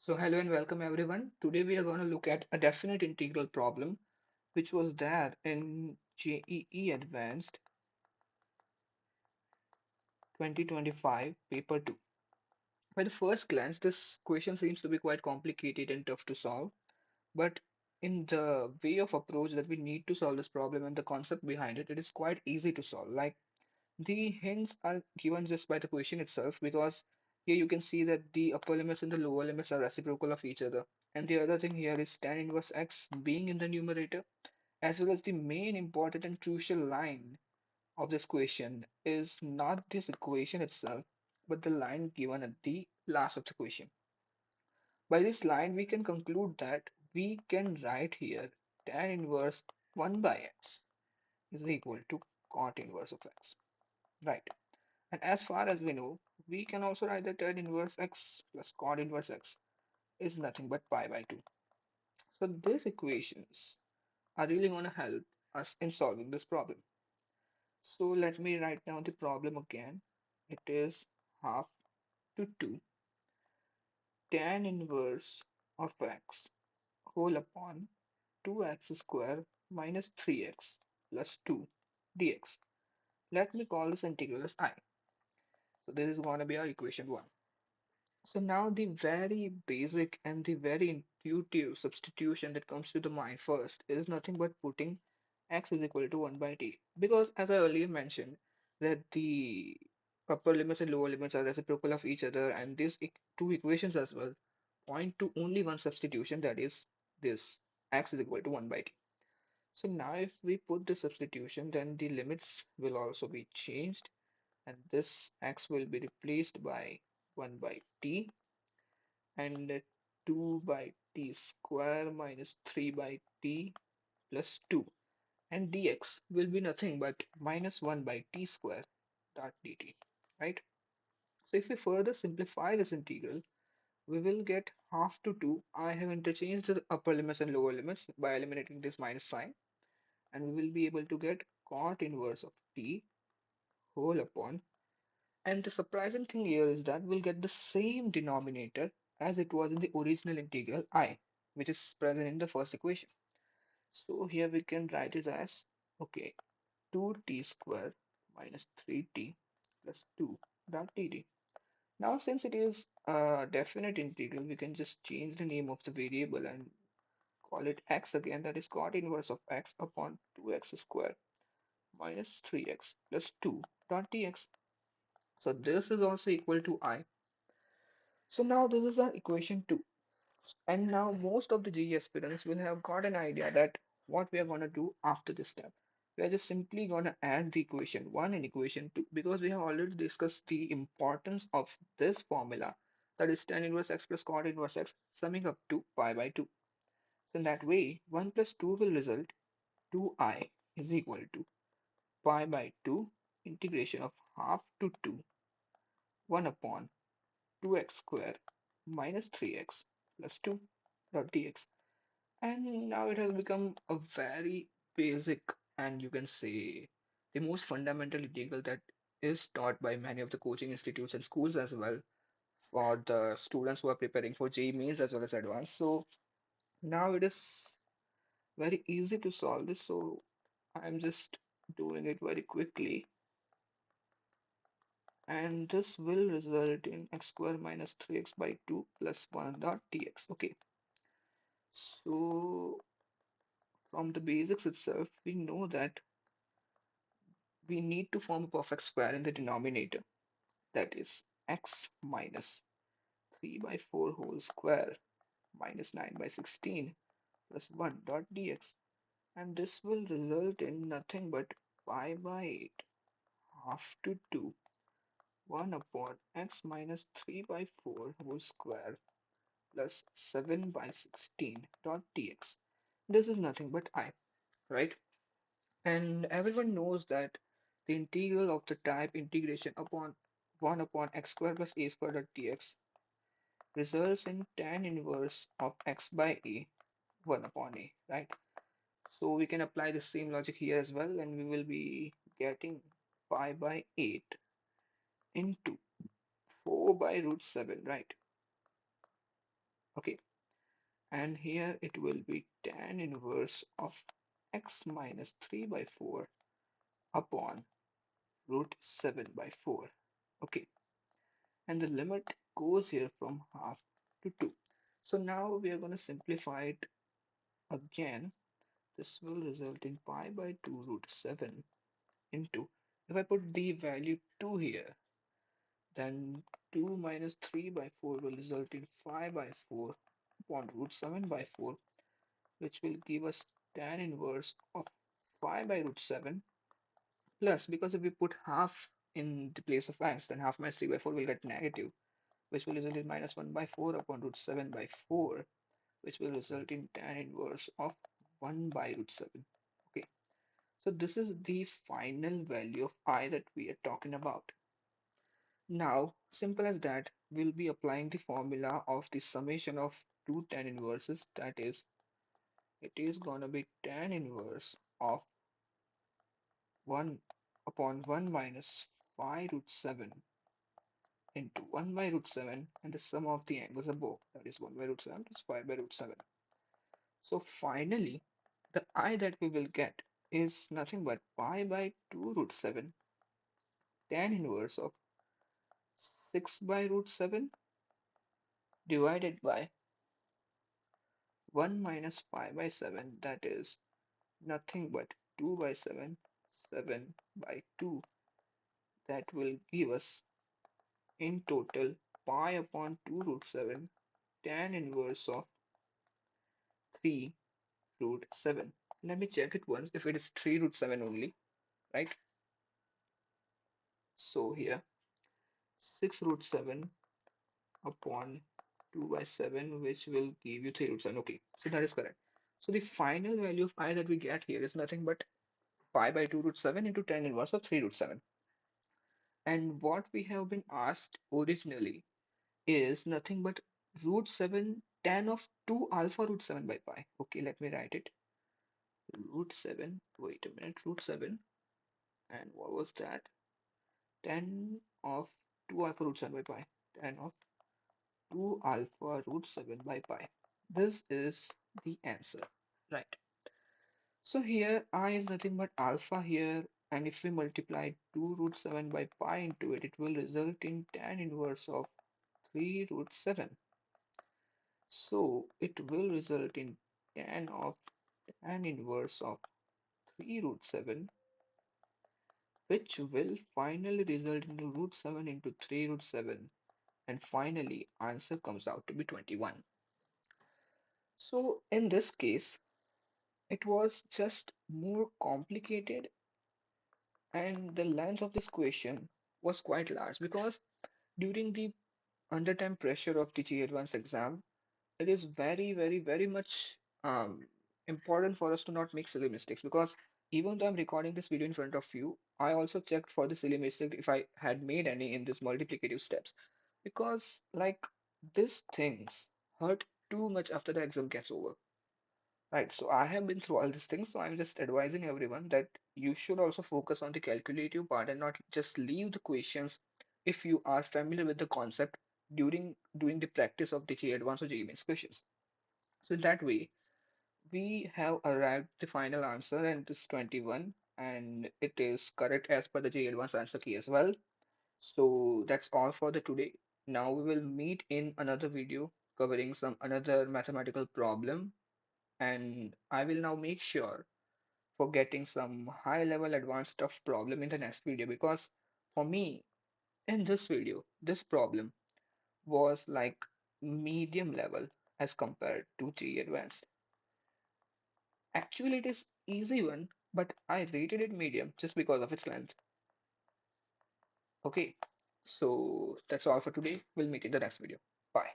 So hello and welcome everyone. Today we are going to look at a definite integral problem which was there in JEE Advanced 2025 paper 2. By the first glance, this question seems to be quite complicated and tough to solve, but in the way of approach that we need to solve this problem and the concept behind it, it is quite easy to solve. Like the hints are given just by the question itself because here you can see that the upper limits and the lower limits are reciprocal of each other. And the other thing here is tan inverse x being in the numerator, as well as the main important and crucial line of this question is not this equation itself, but the line given at the last of the question. By this line, we can conclude that we can write here tan inverse 1 by x is equal to cot inverse of x, right? And as far as we know, we can also write that tan inverse x plus cot inverse x is nothing but pi by 2. So these equations are really going to help us in solving this problem. So let me write down the problem again. It is half to 2 tan inverse of x whole upon 2x square minus 3x plus 2 dx. Let me call this integral as I. So this is going to be our equation 1. So now the very basic and the very intuitive substitution that comes to the mind first is nothing but putting x is equal to 1 by t. Because as I earlier mentioned, that the upper limits and lower limits are reciprocal of each other, and these two equations as well point to only one substitution, that is this x is equal to 1 by t. So now if we put the substitution, then the limits will also be changed, and this x will be replaced by 1 by t and 2 by t square minus 3 by t plus 2, and dx will be nothing but minus 1 by t square dot dt, right? So if we further simplify this integral, we will get half to 2. I have interchanged the upper limits and lower limits by eliminating this minus sign, and we will be able to get cot inverse of t whole upon. And the surprising thing here is that we'll get the same denominator as it was in the original integral I, which is present in the first equation. So here we can write it as, okay, 2t square minus 3t plus 2 dot dt. Now, since it is a definite integral, we can just change the name of the variable and call it x again, that is cot inverse of x upon 2x square minus 3x plus 2 dot dx. So this is also equal to I. So now this is our equation 2. And now most of the GE aspirants will have got an idea that what we are going to do after this step. We are just simply going to add the equation 1 and equation 2 because we have already discussed the importance of this formula, that is tan inverse x plus cot inverse x summing up to pi by 2. So in that way, 1 plus 2 will result 2I is equal to pi by 2 integration of half to 2 1 upon 2x square minus 3x plus 2 dot dx. And now it has become a very basic, and you can say the most fundamental integral that is taught by many of the coaching institutes and schools as well for the students who are preparing for JEE mains as well as advanced. So now it is very easy to solve this. So I'm just doing it very quickly. And this will result in x square minus 3x by 2 plus 1 dot dx. Okay, so from the basics itself, we know that we need to form a perfect square in the denominator, that is x minus 3 by 4 whole square minus 9 by 16 plus 1 dot dx, and this will result in nothing but pi by 8 half to 2 1 upon x minus 3 by 4 whole square plus 7 by 16 dot dx. This is nothing but I, right? And everyone knows that the integral of the type integration upon 1 upon x square plus a square dot dx results in tan inverse of x by a 1 upon a, right? So we can apply the same logic here as well, and we will be getting pi by 8 into 4 by root 7, right? And here it will be tan inverse of x minus 3 by 4 upon root 7 by 4. Okay, and the limit goes here from half to 2. So now we are going to simplify it again. This will result in pi by 2 root 7 into, if I put the value 2 here, then 2 minus 3 by 4 will result in 5 by 4 upon root 7 by 4, which will give us tan inverse of 5 by root 7 plus, because if we put half in the place of x, then half minus 3 by 4 will get negative, which will result in minus 1 by 4 upon root 7 by 4, which will result in tan inverse of 1 by root 7. Okay, so this is the final value of I that we are talking about. Now, simple as that, we'll be applying the formula of the summation of two tan inverses. That is, it is gonna be tan inverse of 1 upon 1 minus 5 root 7 into 1 by root 7 and the sum of the angles above. That is 1 by root 7 plus 5 by root 7. So finally, the I that we will get is nothing but pi by 2 root 7 tan inverse of 6 by root 7 divided by 1 minus 5 by 7, that is nothing but 2 by 7, 7 by 2, that will give us in total pi upon 2 root 7 tan inverse of 3 root 7. Let me check it once if it is 3 root 7 only, right? So here 6 root 7 upon 2 by 7, which will give you 3 root 7. Okay, so that is correct. So the final value of I that we get here is nothing but pi by 2 root 7 into tan inverse of 3 root 7. And what we have been asked originally is nothing but root 7 tan of 2 alpha root 7 by pi. Okay, let me write it. Root 7, wait a minute, root 7, and what was that? Tan of 2 alpha root 7 by pi. Tan of 2 alpha root 7 by pi. This is the answer, right? So here I is nothing but alpha here, and if we multiply 2 root 7 by pi into it, it will result in tan inverse of 3 root 7. So it will result in tan inverse of 3 root 7, which will finally result into root 7 into 3 root 7, and finally answer comes out to be 21. So in this case, it was just more complicated, and the length of this question was quite large because during the under time pressure of the GE Advanced exam, it is very much important for us to not make silly mistakes, because even though I'm recording this video in front of you, I also checked for the silly mistake if I had made any in this multiplicative steps, because like these things hurt too much after the exam gets over. Right, so I have been through all these things, so I'm just advising everyone that you should also focus on the calculative part and not just leave the questions if you are familiar with the concept during doing the practice of the JEE Advanced or JEE Mains questions. So in that way, we have arrived the final answer, and this 21, and it is correct as per the JEE Advanced answer key as well. So that's all for the today. Now we will meet in another video covering some another mathematical problem, and I will now make sure for getting some high level advanced stuff problem in the next video, because for me in this video this problem was like medium level as compared to GE advanced. Actually it is easy one, but I rated it medium just because of its length. Okay, so that's all for today. We'll meet in the next video. Bye.